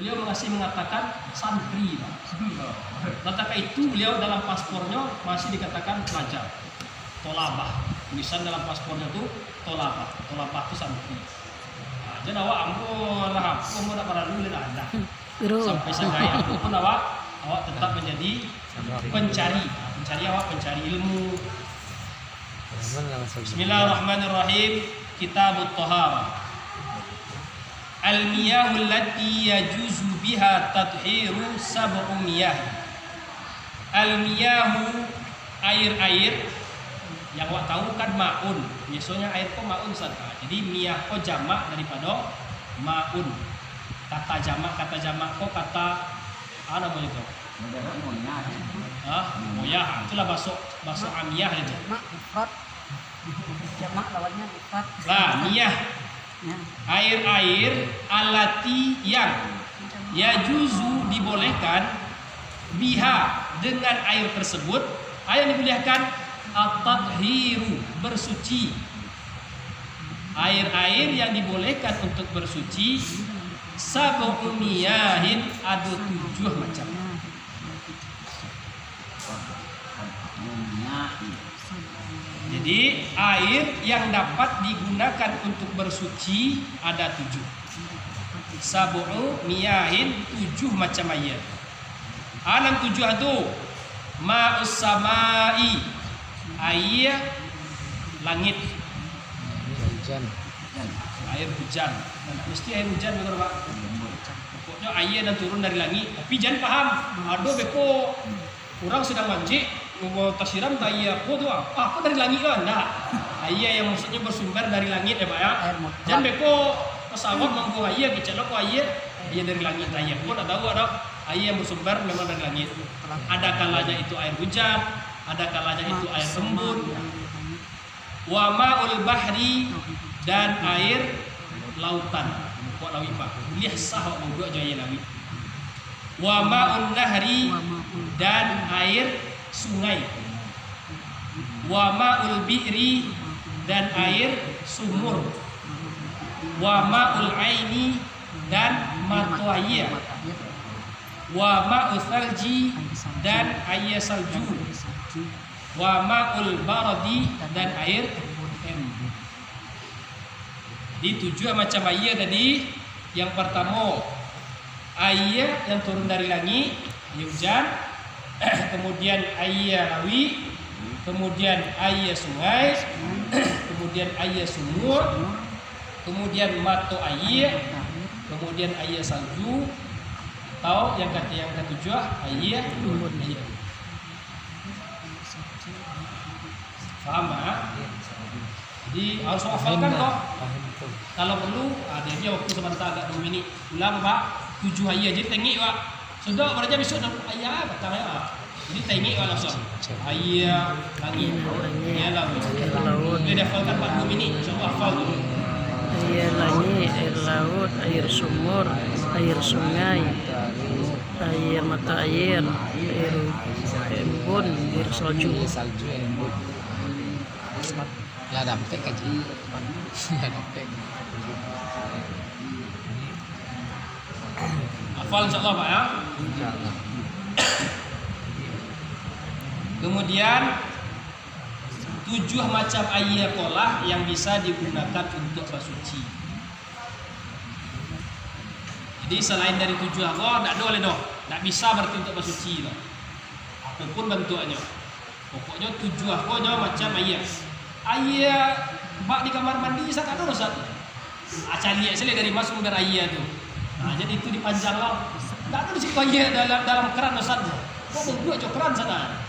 beliau masih mengatakan santri, Pak. Ketika itu beliau dalam paspornya masih dikatakan pelajar, tolabah. Tulisan dalam paspornya itu tolabah itu santri. Nah, jadi awak ampun lah, aku mau nak pada dulu ada. Sampai saya pun awak tetap menjadi pencari ilmu. Bismillahirrahmanirrahim. Kitabut Thaharah. Al-miyahul lati yajuzu biha tathiru sab'u miyah. Al-miyahu air-air yang awak tahu kan ma'un. Biasanya air kok ma'un saja. Jadi miyah kok jamak daripada ma'un. Kata jamak kok kata apa namanya itu? Moyah. Itulah bahasa amiyah itu. Mufrad. Jamak lawannya mufrad. Lah, miyah. Air-air alati yang yajuzu dibolehkan biha dengan air tersebut. Air yang dibolehkan at-tathiru bersuci. Air-air yang dibolehkan untuk bersuci sab'u miyahin ada 7 macam. Jadi air yang dapat digunakan untuk bersuci ada 7. Sab'u miyahin 7 macam air. Alam 7 itu ma'us samai air langit. Air hujan. Mesti air hujan betul Pak. Pokoknya air yang turun dari langit. Tapi jangan paham. Aduh beko orang sedang mancing mau tasiram air aku tuh apa dari langit kan? Enggak. Air yang maksudnya bersumber dari langit ya Pak ya. Jangan beko pesawat mangkuk air kecelok air dari langit air. Kau tak tahu ada air yang bersumber memang dari langit. Ada kalanya itu air hujan, ada kalanya itu air embun. Wa ma'ul bahri dan air lautan. Kok lawi Pak? Lihat sah mau dua jaya lawi. Wa ma'un nahri dan air sungai. Wa ma'ul bi'ri dan air sumur. Wa ma'ul aini dan mata air. Wa ma'ul thalji dan air salju. Wa ma'ul baradi dan air embu. Di 7 macam air tadi. Yang pertama air yang turun dari langit, air hujan. Kemudian air rawi, kemudian air sungai, kemudian air sumur, kemudian mata air, kemudian air salju, atau yang ketujuh air. Paham Pak? Jadi harus hafalkan kok. Kalau perlu, dia waktu sebentar agak 2 minit. Ulang Pak, 7 air jadi tengik Pak. Sudah belajar besok dalam ayat kata ya. Jadi tengik Pak langsung. Air langit, air laut. Dia hafalkan 40 minit. Insyaallah hafal dulu. Air langit, air laut, air sumur, air sungai, air mata air, air embun, air salju. Lah dampek aja. Lah dampek. Hafal insyaallah Pak ya. Insyaallah. Kemudian 7 macam air kolah yang bisa digunakan untuk bersuci. Jadi selain dari 7 Allah, tidak boleh dong. Tidak bisa berarti untuk bersuci loh. Apapun bentuknya. Pokoknya 7 akonya macam air. Air bak di kamar mandi bisa kan Ustaz? Cari aja dari mas sumber air tu. Nah, jadi itu dipanjang lah. Tak tahu di situ air dalam keran Ustaz. Kok berdua je keran sana.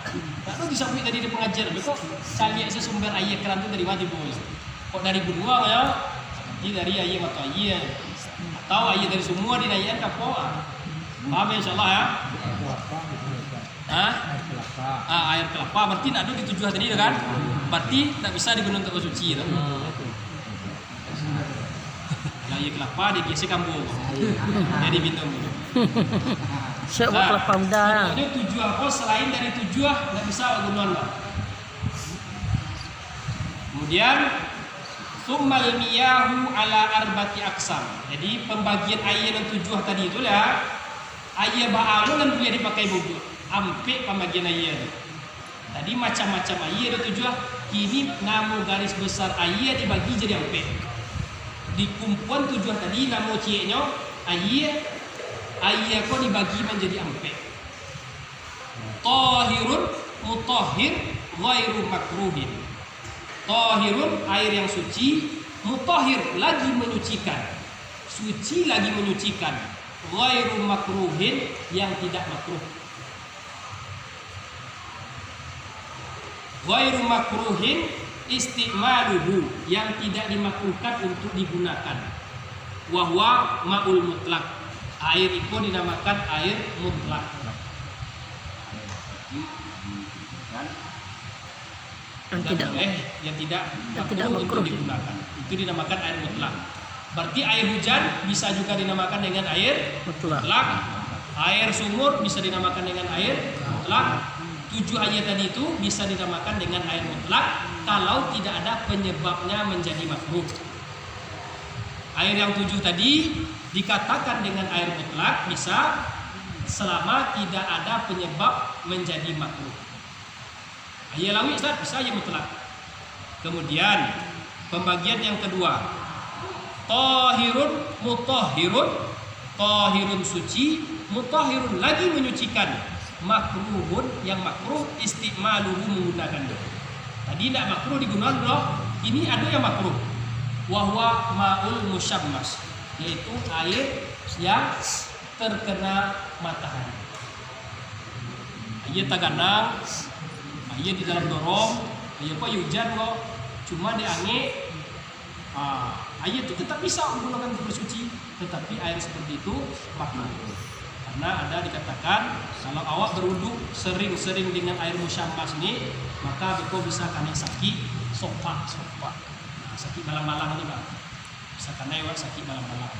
Tak tahu disambut tadi di pengajar. Kok cari aja sumber air keran tu dari mana bos? Kok dari benua ya? Ini dari air mata air. Atau air dari semua di air kapal. Paham insyaallah ya? Air kelapa berarti nak ada di 7 tadi kan? Berarti tak bisa digunakan untuk bersuci tu. Air kelapa dikisi kambung. Jadi minum dulu. Siapa kelapa muda? Pokoknya 7 apa selain dari 7 tak bisa gunakan lah. Kemudian Tsummal miyahu ala arbati aksam. Jadi pembagian air yang 7 tadi itu lah. Air ba'alun dan boleh dipakai wudhu. Ampe pembagian air itu. Tadi macam-macam air ada 7. Kini nama garis besar air dibagi jadi ampe. Di kumpulan 7 tadi nama cieknya air kau dibagi menjadi ampe. Tahirun mutahhir ghairu makruhin. Tahirun air yang suci, mutahhir lagi menyucikan. Suci lagi menyucikan. Ghairu makruhin yang tidak makruh. Ghairu makruhin istimaluhu yang tidak dimakruhkan untuk digunakan. Wahwa ma'ul mutlak. Air itu dinamakan air mutlak. Yang tidak makruh untuk digunakan. Itu dinamakan air mutlak. Berarti air hujan bisa juga dinamakan dengan air mutlak. Air sumur bisa dinamakan dengan air mutlak. 7 air tadi itu bisa dinamakan dengan air mutlak kalau tidak ada penyebabnya menjadi makruh. Air yang 7 tadi dikatakan dengan air mutlak bisa selama tidak ada penyebab menjadi makruh. Air lawi Ustaz bisa air mutlak. Kemudian pembagian yang kedua, tahirun mutahhirun. Tahirun suci, mutahhirun lagi menyucikan. Makruhun yang makruh istimaluhu menggunakannya. Tadi tidak makruh digunakan loh. Ini ada yang makruh. Wahwa ma'ul musyammas, yaitu air yang terkena matahari. Air tagana, air di dalam dorong, air kok hujan kok, cuma di angin. Air itu tetap bisa menggunakan untuk bersuci, tetapi air seperti itu makruh. Karena ada dikatakan kalau awak berwudu sering-sering dengan air musyammas ini, maka engkau bisa kena sakit sopak. Sakit malam-malam itu Pak. Bisa kena awak sakit malam-malam.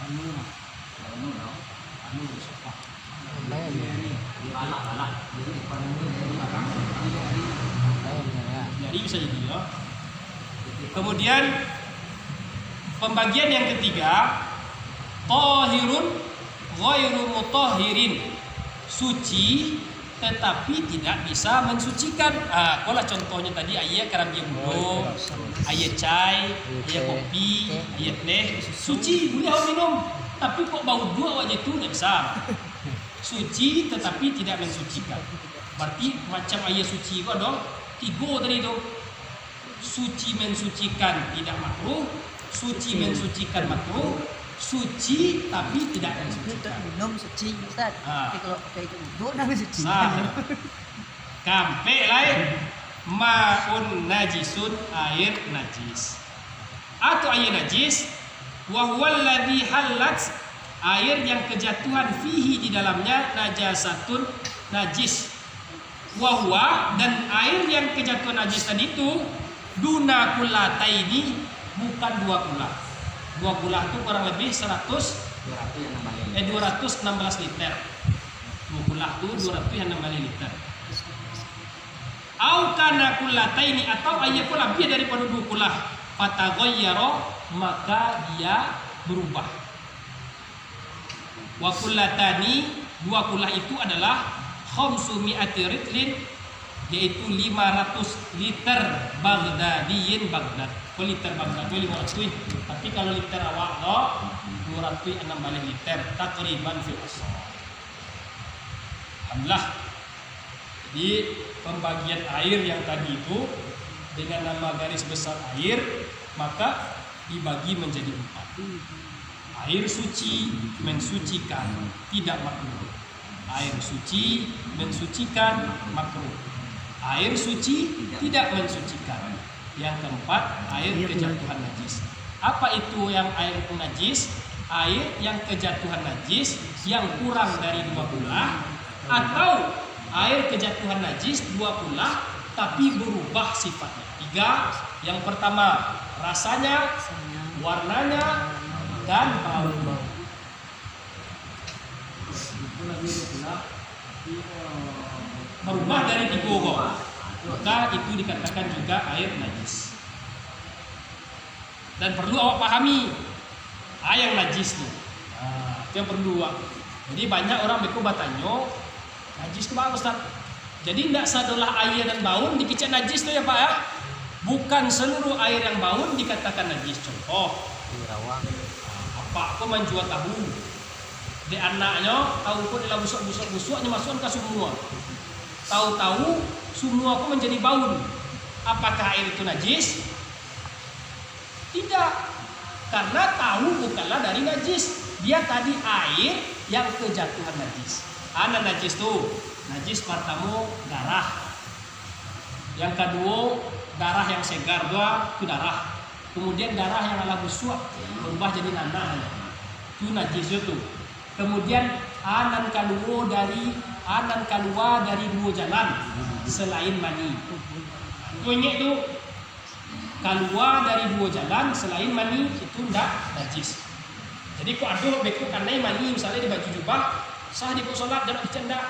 Anu sopak. Jadi bisa jadi ya. Kemudian pembagian yang ketiga, tahirun ghairu mutahhirin, suci tetapi tidak bisa mensucikan. Kalau contohnya tadi air keram dia budo, air chai, air kopi, air teh, suci boleh awak minum, tapi kok bau dua awaknya itu tidak bisa. Suci tetapi tidak mensucikan. Berarti macam air suci itu dong 3 tadi itu. Suci mensucikan tidak makruh, suci mensucikan makruh, suci tapi tidak mensucikan. Minum suci Ustaz. Tapi kalau pakai itu wudhu namanya suci. Kampe lain maun najisun, air najis. Atau air najis wa huwal ladzi halat, air yang kejatuhan fihi di dalamnya najasatun, najis. Wa huwa, dan air yang kejatuhan najis tadi itu duna kullataini, bukan 2 kulah. 2 kulah itu kurang lebih 216 liter. 2 kulah itu 216 liter. Au kana kullataini, atau air pun lebih daripada 2 kulah. Fataghayyara, maka dia berubah. Wa kullatani, 2 kulah itu adalah 500 ritlin, yaitu 500 liter Baghdadiyin Baghdad. Kalau liter Baghdad itu 500, tapi kalau liter awak no 216 liter takriban fil asal. Alhamdulillah. Jadi pembagian air yang tadi itu dengan nama garis besar air, maka dibagi menjadi 4. Air suci mensucikan, tidak makruh. Air suci mensucikan, makruh. Air suci tidak mensucikan. Yang keempat, air kejatuhan najis. Apa itu yang air najis? Air yang kejatuhan najis yang kurang dari 2 kulah, atau air kejatuhan najis 2 kulah tapi berubah sifatnya. 3. Yang pertama, rasanya, warnanya, dan bau. Berubah dari 3 maka itu dikatakan juga air najis. Dan perlu awak pahami yang najis tuh. Itu yang perlu awak. Jadi banyak orang beko bertanya, najis itu bagus Ustaz. Jadi tidak sadolah air dan baun dikicap najis tuh ya Pak ya. Bukan seluruh air yang baun dikatakan najis. Contoh, apa aku menjual tahu. Di anaknya tahu pun adalah busuk-busuknya masukkan ke semua. Tahu-tahu semua aku menjadi baun. Apakah air itu najis? Tidak. Karena tahu bukanlah dari najis. Dia tadi air yang kejatuhan najis. Ana najis tuh. Najis pertama darah. Yang kedua darah yang segar dua itu darah. Kemudian darah yang ala busuk berubah jadi nanah. Itu najis itu. Kemudian anan keluar dari dua jalan selain mani. Kunyit itu keluar dari dua jalan selain mani itu tidak najis. Jadi kok aduh beku kanai mani misalnya di baju jubah sah di sholat dan bercanda.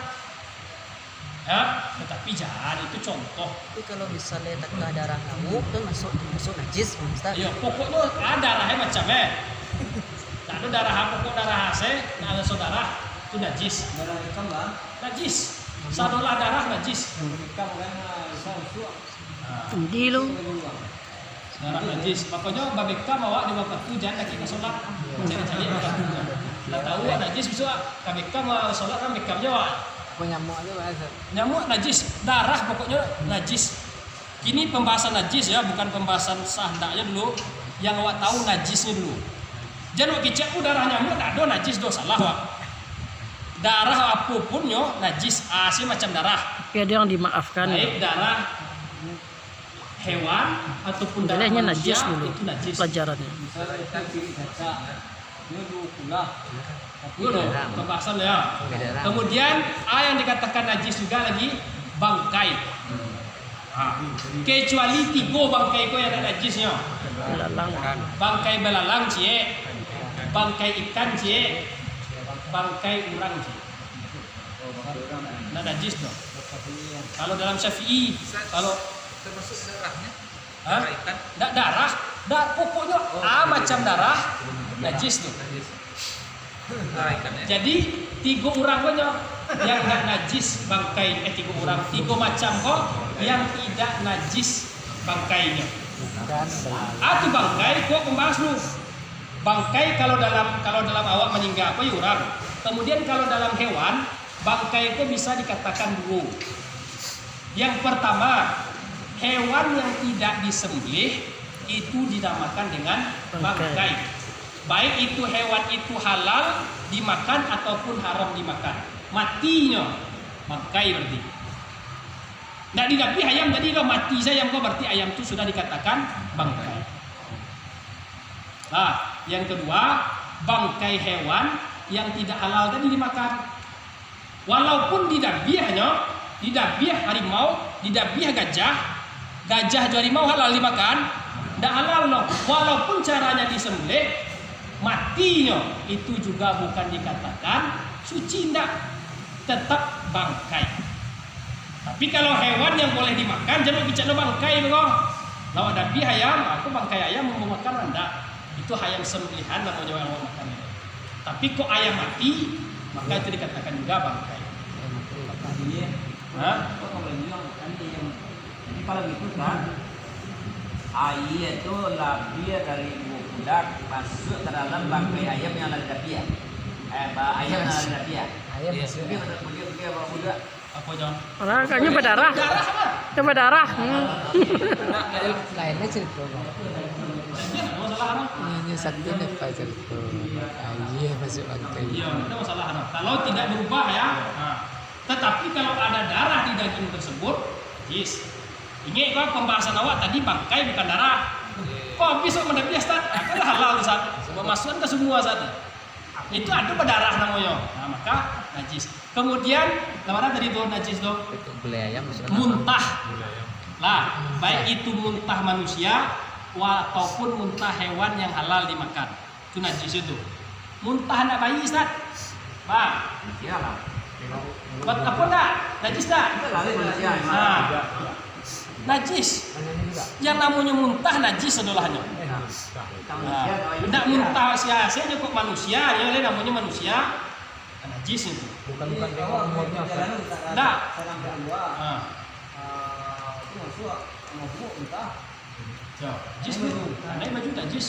Ya, tetapi jangan itu contoh. Tapi kalau misalnya tak ada darah nyamuk tuh masuk najis Ustaz. Ya pokoknya ada darahnya macamnya. Tak ada darah pokok darah hasil, tak ada saudara itu najis. Darah hitam bang. Najis. Sadolah darah najis. Hitam kan busuk. Endi lu. Darah najis. Pokoknya babeka bawa di waktu itu jangan lagi ke sholat. Cari-cari waktu itu. Tidak tahu najis bisa. Babeka mau sholat kan bekamnya wak. Apa nyamuk aja bahasa. Nyamuk najis. Darah pokoknya najis. Kini pembahasan najis ya, bukan pembahasan sah ndaknya dulu. Yang awak tahu najisnya dulu. Jangan wak kicap darah nyamuk tak ada najis do salah wak. Darah apapun yo najis. Sih macam darah. Ya dia yang dimaafkan. Baik darah hewan ataupun darah Bolehnya manusia najis dulu. itu najis. Pelajarannya. Misalnya kita kiri kaca, dia dua pula. Dulu pembahasan ya. Kemudian yang dikatakan najis juga lagi bangkai. Kecuali 3 bangkai ko yang ada najisnya. Belalang. Bangkai belalang cie, bangkai ikan cie, bangkai urang cie. Nah najis dong. Kalau dalam Syafi'i, kalau Termasuk darahnya. Nggak darah, pokoknya macam darah najis tuh. Jadi 3 orang banyak yang nggak najis bangkai 3 orang, 3 macam kok yang tidak najis bangkainya. Atau bangkai kok membahas lu. Bangkai kalau dalam awak meninggal apa ya orang. Kemudian kalau dalam hewan bangkai itu bisa dikatakan 2. Yang pertama, hewan yang tidak disembelih itu dinamakan dengan bangkai. Baik itu hewan itu halal dimakan ataupun haram dimakan. Matinya bangkai berarti. Tidak dinabi ayam jadi kalau mati saya kok berarti ayam itu sudah dikatakan bangkai. Nah, yang kedua, bangkai hewan yang tidak halal tadi dimakan. Walaupun didabiahnya, didabiah harimau, didabiah gajah juga harimau halal dimakan, tidak halal loh. Walaupun caranya disembelih, matinya itu juga bukan dikatakan suci, tidak, tetap bangkai. Tapi kalau hewan yang boleh dimakan, jangan bicara bangkai loh. Kalau ada ayam, aku bangkai ayam mau makan anda, itu ayam sembelihan namanya yang mau makan. Tapi kok ayam mati, maka itu dikatakan juga bangkai. Kok kalau bilang yang jadi kalau gitu kan air itu labia dari budak masuk ke dalam bangkai ayam yang ada labia. Ayam yang ada labia. Ayam masuk. Dia bawa budak. Apa John? Orang kayaknya berdarah. Coba darah. Lainnya cerita. Ada masalah apa? Ini sakti apa cerita? Ayam masuk bangkai. Iya, ada masalah apa? Kalau tidak berubah ya. Nah. Tetapi kalau ada darah di daging tersebut, yes. Ini kok pembahasan awak tadi bangkai bukan darah. Kok bisa mendapiah Ustaz? Kan halal Ustaz. Memasukkan ke semua Ustaz. Itu ada berdarah namanya. Nah, maka najis. Kemudian, mana tadi itu najis tuh? Muntah. Lah, baik itu muntah manusia ataupun muntah hewan yang halal dimakan. Itu najis itu. Muntah anak bayi Ustaz. Bang. Iyalah. Buat apa enggak? Najis enggak? Nah, najis. Yang namanya muntah najis sedolahnya. Tidak muntah sia-sia kok manusia, yang lain namanya manusia, najis itu. Bukan tengok umurnya. Tidak. Itu masuk mabuk entah. Najis itu, aneh baju najis.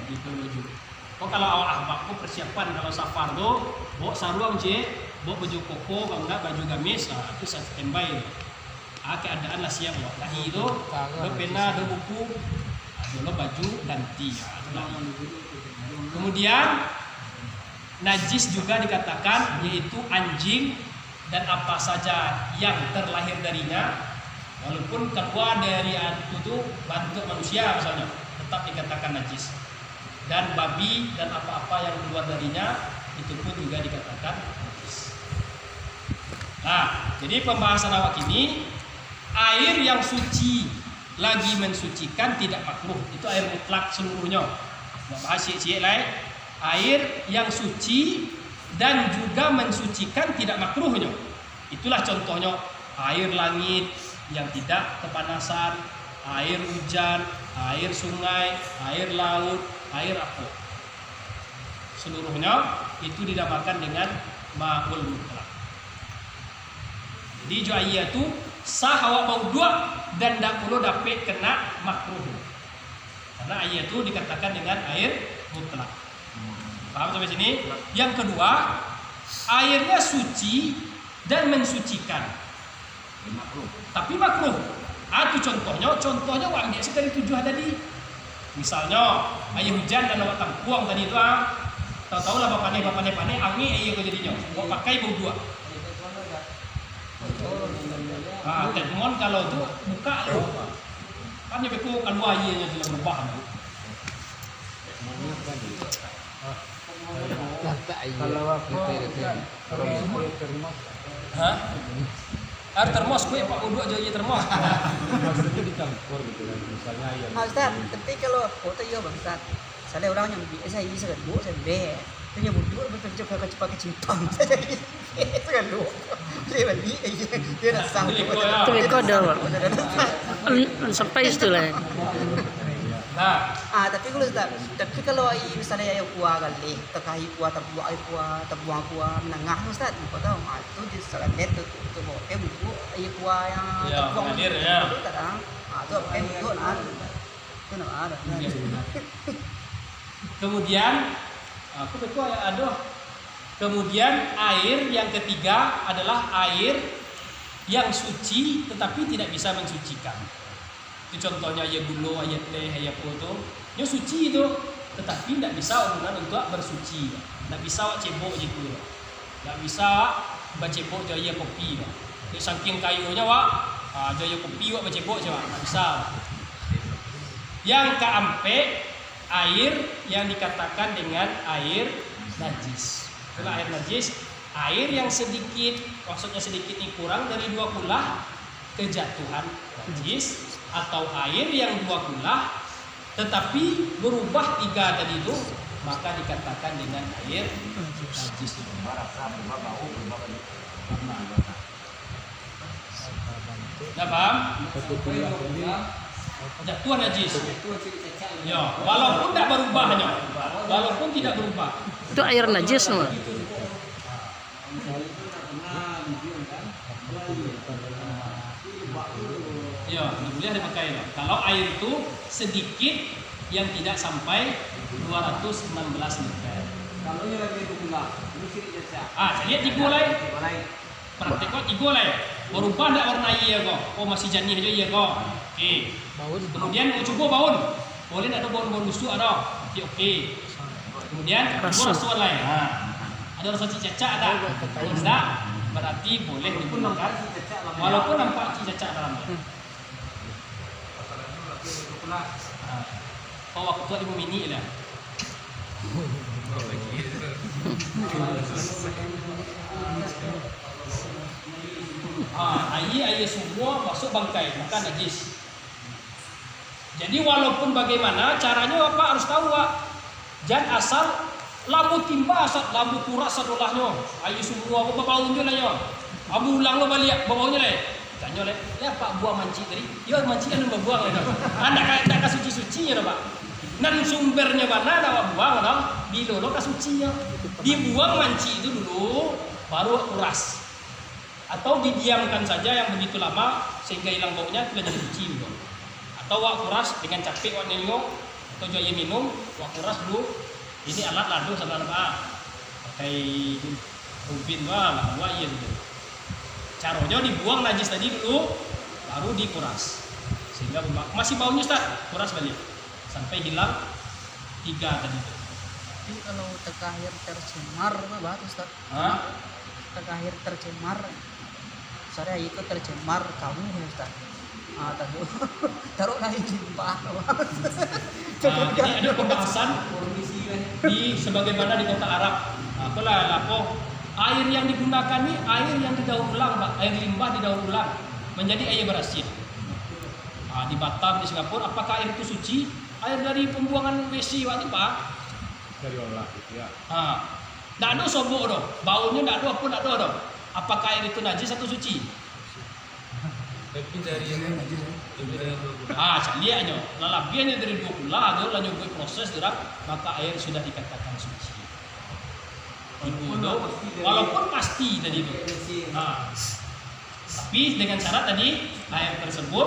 Itu baju. Oh kalau awal ahbab kok persiapan kalau safar tuh, bawa sarung bawa baju koko, kalau enggak baju gamis, itu standby. Keadaan lah siap loh. Nah itu, lo pena, lo buku, lo baju ganti. Kemudian najis juga dikatakan yaitu anjing dan apa saja yang terlahir darinya, walaupun keluar dari itu bentuk manusia misalnya, tetap dikatakan najis. Dan babi dan apa-apa yang keluar darinya itu pun juga dikatakan najis. Nah, jadi pembahasan awak ini, air yang suci lagi mensucikan tidak makruh, itu air mutlak seluruhnya. Bahas cik-cik lain, air yang suci dan juga mensucikan tidak makruhnya. Itulah contohnya air langit yang tidak kepanasan, air hujan, air sungai, air laut, air apa. Seluruhnya itu dinamakan dengan ma'ul mutlak. Jadi ju'ayya itu sah awak maudhu' dan tak perlu dapat kena makruh. Karena air itu dikatakan dengan air mutlak. Paham sampai sini? Yang kedua, airnya suci dan mensucikan. Tapi makruh. Itu contohnya wak ambil sekali 7 tadi. Misalnya air hujan dan awak tampuang tadi itu tahu-tahu lah bapane angin air itu jadinya. Awak pakai maudhu'. Telepon kalau tu buka tu kan dia beku keluar airnya sudah berubah. Kalau aku termos. Hah? Air termos gue pak udah aja termos. Maksudnya dicampur gitu kan. Misalnya ayam. Ustaz, tapi kalau kota iya bang Ustaz, saya orang yang biasa ini saya buat saya beli. Punya bodoh betul cepat pakai cimpang saya gitu. Saya lu. Saya beli dia nak sang. Itu beko dah. Sampai itu lah. Nah, Tapi kalau Ustaz, tapi kalau misalnya yang kuah kali, terkait kuah terbuang kuah menengah Ustaz, kau tahu itu di salah net tu pakai buku kuah yang terbuang hadir ya. Itu tak itu pakai buku itu nak ada. Kemudian aku beku ada. Kemudian air yang ketiga adalah air yang suci tetapi tidak bisa mensucikan. Itu contohnya ayat bulu, ayat teh, ayat foto. Itu suci itu, tetapi tidak bisa urunan untuk bersuci. Tidak bisa awak cebok gitu. Tidak bisa bercebok jaya kopi. Jadi saking kayunya awak, jaya kopi awak bercebok je. Tidak bisa. Yang keempat, air yang dikatakan dengan air najis. Kalau air najis, air yang sedikit, maksudnya sedikit ini kurang dari 2 kulah kejatuhan najis, atau air yang 2 kulah tetapi berubah 3 tadi itu, maka dikatakan dengan air najis. Dah paham? Jatuh najis. Ya, walaupun tidak berubahnya, walaupun tidak berubah. Itu air najis semua. Ya, boleh dipakai. Kalau air itu sedikit yang tidak sampai 216 liter. Kalau yang lagi itu pula, ini sih jasa. Saya lihat 3 lain. Praktek kok 3 lain. Berubah tidak warna iya kok. Oh masih jernih aja iya kok. Oke. Kemudian coba baun. Boleh tidak ada baun-baun busuk ada. Oke. Kemudian rasa lain. Ada rasa cicak ada. Kalau tidak, berarti boleh digunakan. Walaupun nampak cicak dalamnya. Oh waktu itu Ibu Mini lah. Air semua masuk bangkai, maka najis. Jadi walaupun bagaimana caranya Bapak harus tahu Pak. Jangan asal lambu timba asal lambu kuras sadolahnya. Air semua apa bau dia lah ya. Abu ulang lo balik baunya lah. ditanya oleh, ya Pak buang manci tadi, ya manci kan lu buang lah, anak suci-sucinya Pak. Nan sumbernya mana ada buang dong, di lo kasucinya, dibuang manci itu dulu, baru kuras, atau didiamkan saja yang begitu lama sehingga hilang baunya itu jadi suci gitu. Atau wak kuras dengan capek wak nengok, atau jaya minum, wak kuras dulu, ini alat lado sama apa, pakai rumpin lah, wak iya gitu. Caranya dibuang najis tadi dulu, baru dikuras, sehingga masih baunya Ustaz, kuras balik. Sampai hilang 3 tadi. Tapi kalau tekahir tercemar apa batu Ustaz? Hah? Tekahir tercemar. Saya itu tercemar kamu ya Ustaz. Taruh lagi limbah. Jadi ada pembahasan di sebagaimana di kota Arab. Apalah lapo air yang digunakan ini air yang didaur ulang, Pak. Air limbah didaur ulang menjadi air berasin. Di Batam, di Singapura, apakah air itu suci? Air dari pembuangan WC waktu Pak. Dari olah ya. Tidak ada sobok dong, baunya tidak ada apa tidak ada dong. Apakah air itu najis atau suci? Tapi dari yang najis Caliaknya, lalabiannya dari 20 ada lanjut proses gerak, maka air sudah dikatakan suci. Walaupun pasti tadi itu. Tapi dengan syarat tadi air tersebut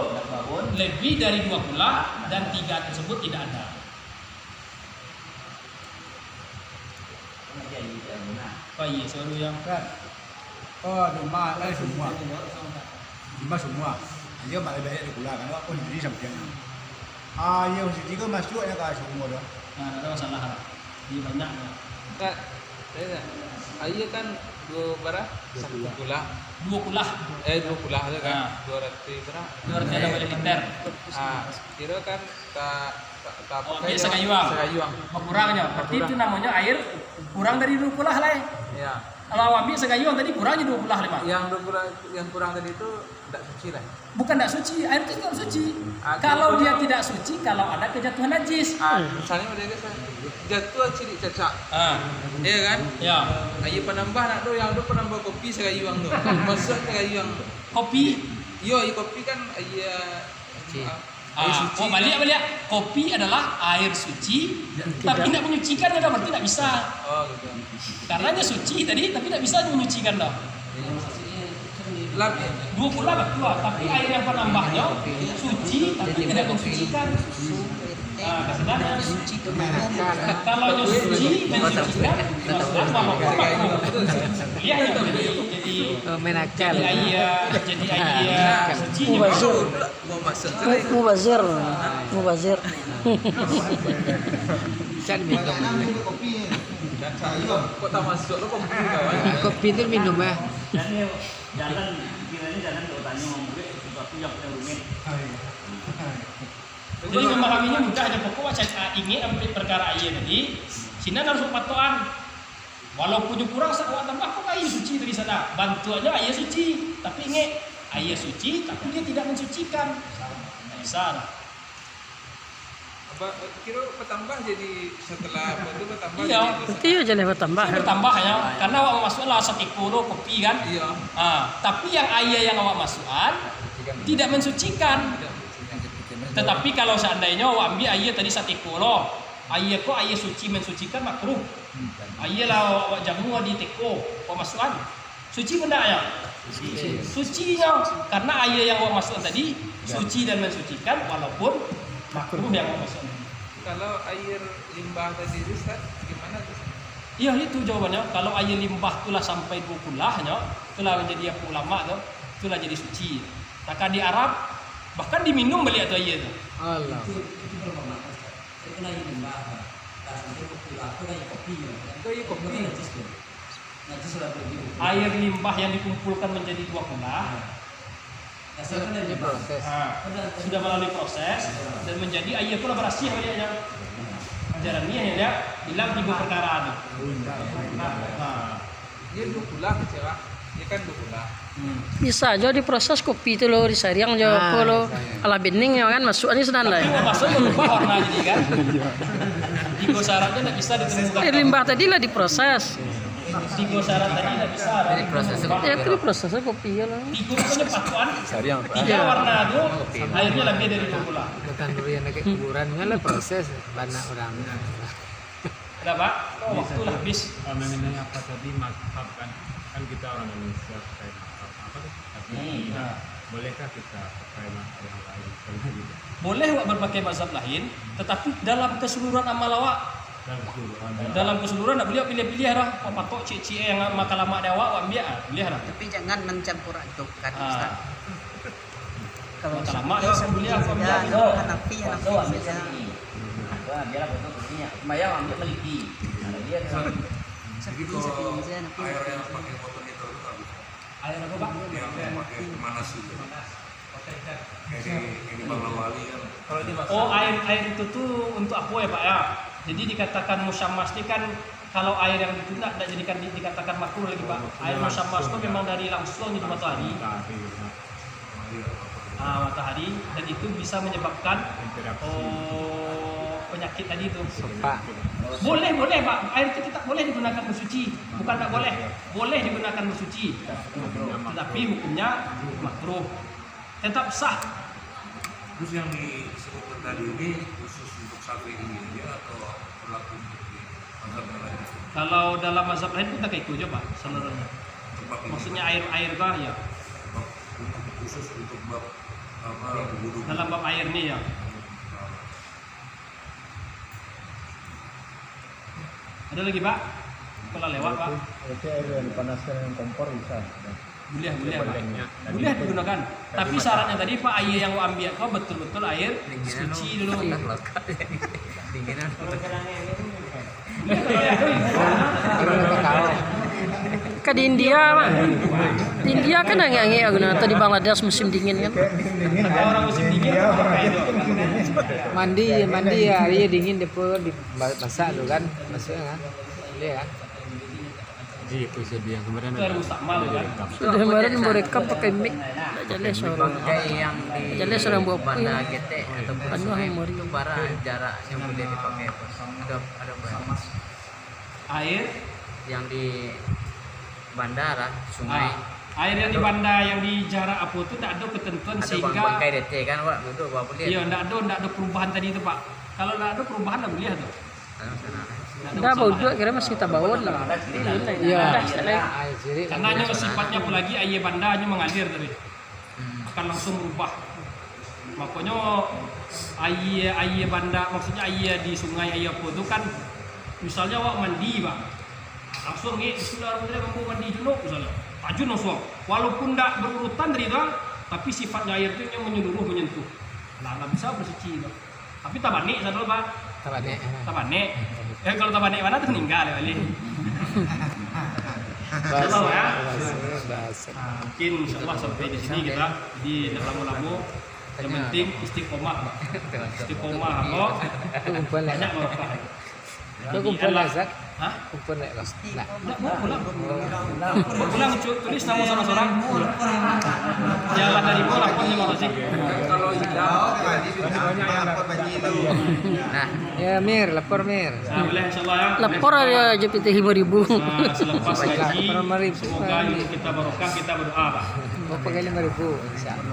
lebih dari 2 kula dan 3 tersebut tidak ada. Oh iya, selalu yang kan. Oh, rumah lain semua. Rumah semua. Dia malah banyak di pula kan. Oh, jadi sampai yang suci kan masuknya ke semua dah. nah, ada masalah di banyak. Kak, saya ayah kan 2 berapa? 1 kula. 2 kula. 2 kula ada kan? 200 berapa? 200 liter. Kira kan tak pakai segayuang. Kurangnya. Berarti itu namanya air kurang dari 2 kula lah. Ya. Kalau ambil segayuang tadi kurangnya 2 kula lima. Yang kurang tadi itu tidak suci lah. Bukan tidak suci, air itu tidak suci. Kalau dia tidak suci, kalau ada kejatuhan najis. Misalnya mereka jatuh cilik cacak. Iya kan? Ya. Ayah penambah nak tu yang tu penambah kopi segayuang tu. Masuk segayuang. Kopi. Yo, kopi kan ayah air suci. Balik. Kopi adalah air suci, tapi tidak menyucikan ya, berarti tidak bisa. Oh, gitu. Karena dia suci tadi, tapi tidak bisa menyucikan dah. 2 kula betul, tapi air yang penambahnya suci, tapi tidak mensucikan. Kesenangan suci kalau suci mensucikan, walaupun lihat ya, jadi ayah suci. Mubazir. Jangan minum kopi. Kok tak masuk lo kopi kawan? Kopi itu minum ya. Jalan kiranya jalan kalau tanya ngomongnya sesuatu yang rumit. Jadi memahaminya mudah aja, pokoknya saya ingin ambil perkara ayat tadi. Sini harus patokan. Walaupun kurang sakwa tambah kok ayat suci tadi sana. Bantu aja ayat suci, tapi ingat ayat suci tapi dia tidak mensucikan. Bisa. Kira bertambah jadi setelah apa itu bertambah. Iya. Itu ya jadi bertambah. Bertambah ya, karena awak masuklah 1 kilo kopi kan. Iya. Tapi yang ayat yang awak masukkan tidak mensucikan. Tetapi kalau seandainya awak ambil ayat tadi 1 kilo, ayat kok ayat suci mensucikan makruh. Ayat lah awak jamu di teko, awak masukkan. Suci benda ya? Sucinya, karena ayat yang awak masukkan tadi suci dan mensucikan walaupun makruh yang awak masukkan. Kalau air limbah tadi itu Ustaz, gimana tuh? Iya itu jawabannya. Kalau air limbah itulah sampai 2 kulahnya, itulah menjadi apa ulama tuh, itulah jadi suci. Maka di Arab bahkan diminum beli atau air itu. Allah. Itu lagi limbah. Sampai kulah itu lagi kopi. Itu ya kopi. Najis sudah begitu. Air limbah yang dikumpulkan menjadi 2 kulah. Dasarnya dari Proses. Sudah melalui proses dan menjadi air pula berasih beliau. Ajaran ini ya bilang 3 perkara itu. Dia 2 kula kecewa. Dia kan 2 kula. Bisa aja diproses kopi itu loh disariang aja kalau ala bening ya kan masuknya sedang lah. Tapi masuk merubah warna jadi kan. 3 syaratnya tidak bisa ditemukan. Air limbah tadi lah diproses. tiga syarat tadi tidak bisa. Jadi prosesnya Ya itu prosesnya kopi ya lah. Tiga punya patuan. Sariang, Pak. Tiga warna itu airnya lebih dari 2 bulan. Bukan durian kayak kuburan lah proses banyak orang. Ada Pak? Oh, waktu lah habis. Mengenai apa tadi mazhab kan kita orang Indonesia pakai mazhab apa tuh? Tapi bolehkah kita pakai mazhab yang lain? Gitu. Boleh wak berpakai mazhab lain, tetapi dalam keseluruhan amal awak, dalam keseluruhan tak boleh pilih-pilih dah. Wak patok cik-cik yang makan lama ada awak ambil pilih dah. Tapi jangan mencampur adukkan Ustaz. Kalau Makan lama dia saya boleh aku ambil. ya Hanafi Waktu ambil saja. sendiri. Nah, biarlah bentuk kursinya. Bayang ambil meliti. Nah, dia Sepi saja Hanafi. Air yang pakai motor itu Air apa Pak? yang pakai pemanas itu kayak di Bangladesh kan Oh, air itu tuh untuk apa ya Pak ya? Jadi dikatakan musyammas ini kan kalau air yang itu tidak jadikan dikatakan makruh lagi Pak. Air musyammas itu memang dari langsung di matahari. Matahari, dan itu bisa menyebabkan penyakit tadi itu. Pak, Boleh Pak. Air itu tidak boleh digunakan bersuci. Bukan tak boleh. Boleh digunakan bersuci. Tetapi hukumnya makruh. Tetap sah. terus yang disebutkan tadi ini khusus untuk Syafi'i ini atau berlaku untuk di mazhab lain Kalau dalam mazhab lain pun tak kayak itu aja Pak seluruhnya. tempat ini Maksudnya air bah ya. untuk khusus untuk bab apa wudhu Dalam bab air nih ya. Ada lagi Pak? Kalau lewat Pak. Berarti air yang dipanaskan dengan kompor bisa. Boleh Pak. Boleh digunakan. Tapi syaratnya tadi Pak air yang mau ambil kau betul-betul air suci dulu. dinginan. Kan di India mah. Di India kan angin guna atau di Bangladesh musim dingin kan. Kalau orang musim dingin pakai itu. mandi ya, iya dingin depo di masak tuh kan, masuknya kan. Iya kan. Iya, episode yang kemarin Itu air mustakmal kan. Sudah kemarin mereka pakai mic. Tak jelas orang. Pakai yang di Jelas orang buat Banda GT ataupun Anu sungai yang itu barang jaraknya boleh dipakai Bos. Ada banyak. Air Yang di bandara sungai air yang di banda yang di jarak apa itu tidak ada ketentuan ada sehingga bangkai DT kan Wak, itu Wak boleh. iya tidak ada perubahan tadi itu Pak. Kalau tidak ada perubahan tidak boleh tuh. Dah bau juga kira masih kita bawon lah. Iya. Ada istilah. Air jadi Karena hanya sifatnya apalagi air banda hanya mengalir tadi. Akan langsung berubah. Makanya air banda maksudnya air di sungai air apa itu kan misalnya Wak mandi Pak. Langsung ni bismillahirrahmanirrahim mampu mandi junub misalnya. Ajun langsung. Walaupun tidak berurutan dari itu, tapi sifatnya air itu yang menyeluruh menyentuh. Nah, nggak bisa bersuci Pak. Tapi tabanik sadar Pak. tabanek. Tabanik. Kalau tabanik mana tuh meninggal ya balik. Bahasa. ya. Bahasa. Mungkin insyaallah sampai di sini kita di lamu-lamu. Yang penting istiqomah Pak. Istiqomah kok Kumpul lah. banyak barokah. Kau kumpul lah Zak. Hah? Kumpul lah kos. Nah. Enggak mau pulang. Pulang tulis nama seorang-seorang. Jalan dari Bo lapor lima Rozik. Nah, Ya Mir, lapor Mir. Nah, boleh insyaallah ya. Lapor aja JPT 5.000. Nah, selepas gaji Lapor 5.000. semoga hidup kita barokah, kita berdoa Pak. Mau pakai 5.000 insya Allah.